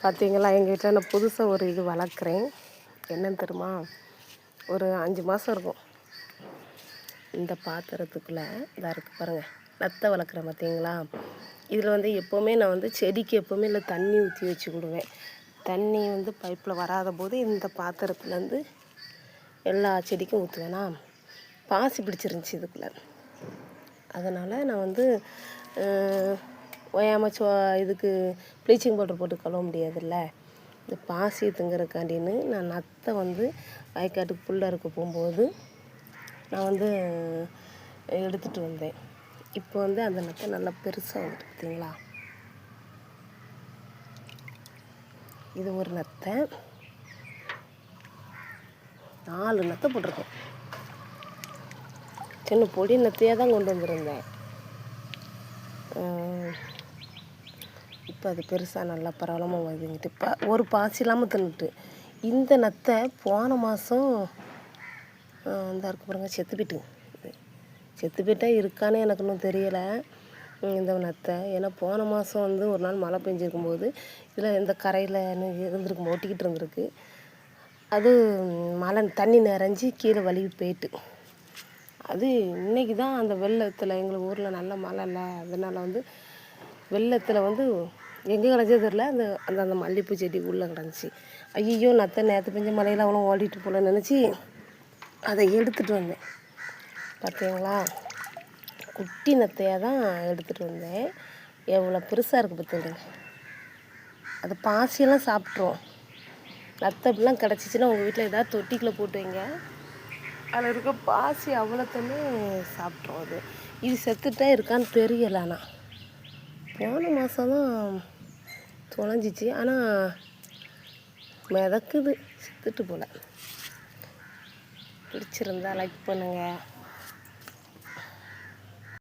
பார்த்தீங்களா, எங்கள் வீட்டில் நான் புதுசாக ஒரு இது வளர்க்குறேன். என்னன்னு தெரியுமா? ஒரு 5 மாதம் இருக்கும். இந்த பாத்திரத்துக்குள்ளே இதாக இருக்குது பாருங்கள், நத்தை வளர்க்குறேன் பார்த்தீங்களா. இதில் வந்து எப்போவுமே நான் வந்து செடிக்கு எப்போவுமே இல்லை தண்ணி ஊற்றி வச்சுக்கிடுவேன். தண்ணி வந்து பைப்பில் வராத போது இந்த பாத்திரத்துலேருந்து எல்லா செடிக்கும் ஊற்றுவேனா. பாசி பிடிச்சிருந்துச்சி இதுக்குள்ளே. அதனால் நான் வந்து ஓயாமல் இதுக்கு ப்ளீச்சிங் பவுடர் போட்டு கழுவ முடியாதுல்ல. இந்த பாசியை திங்கிறக்காண்டின்னு நான் நத்தை வந்து வயக்காட்டுக்கு புல்ல இருக்க போகும்போது நான் வந்து எடுத்துகிட்டு வந்தேன். இப்போ வந்து அந்த நத்தை நல்லா பெருசாக வந்துட்டு பார்த்தீங்களா. இது ஒரு நத்தை, 4 நத்தை போட்டிருக்கேன். சின்ன பொடி நத்தையாக தான் கொண்டு வந்திருந்தேன். இப்போ அது பெருசாக நல்லா பரவலமாக வருதுங்கிட்டு ஒரு பாசி இல்லாமல் தின்னுட்டு. இந்த நத்தை போன மாதம் இந்த இருக்கு பாருங்க, செத்து போயிட்டா இருக்கானே எனக்கு இன்னும் தெரியலை இந்த நத்தை. ஏன்னா போன மாதம் வந்து ஒரு நாள் மழை பெஞ்சிருக்கும்போது இதில் இந்த கரையில் இருந்திருக்கும், ஒட்டிக்கிட்டு இருந்திருக்கு. அது மழை தண்ணி நிறைஞ்சி கீழே வழுவி போயிட்டு, அது இன்றைக்கி தான் அந்த வெள்ளத்தில் எங்களுக்கு ஊரில் நல்ல மழை இல்லை, அதனால் வந்து வெள்ளத்தில் வந்து எங்கே கிடச்சது தெரில, அந்த அந்த அந்த மல்லிகைப்பூ செடி உள்ளே கிடந்துச்சி. ஐயோ நத்தை நேற்று பெஞ்ச மழையில் அவனும் ஓடிட்டு போல நினச்சி அதை எடுத்துகிட்டு வந்தேன். பார்த்தீங்களா, குட்டி நத்தையாக தான் எடுத்துகிட்டு வந்தேன். எவ்வளோ பெருசாக இருக்குது பார்த்துக்கிடுங்க. அது பாசியெல்லாம் சாப்பிட்ருவோம். நத்தை அப்படிலாம் கிடச்சிச்சின்னா உங்கள் வீட்டில் ஏதாவது தொட்டிக்குள்ளே போட்டு வைங்க, அதில் இருக்க பாசி அவ்வளோத்தையுமே சாப்பிட்ரும். அது இது செத்துட்டே இருக்கான்னு தெரியலை. ஆனால் போன மாதம் தான் தொலைஞ்சிச்சு, ஆனால் மிதக்குது, செத்துட்டு போல். பிடிச்சிருந்தா லைக் பண்ணுங்கள்.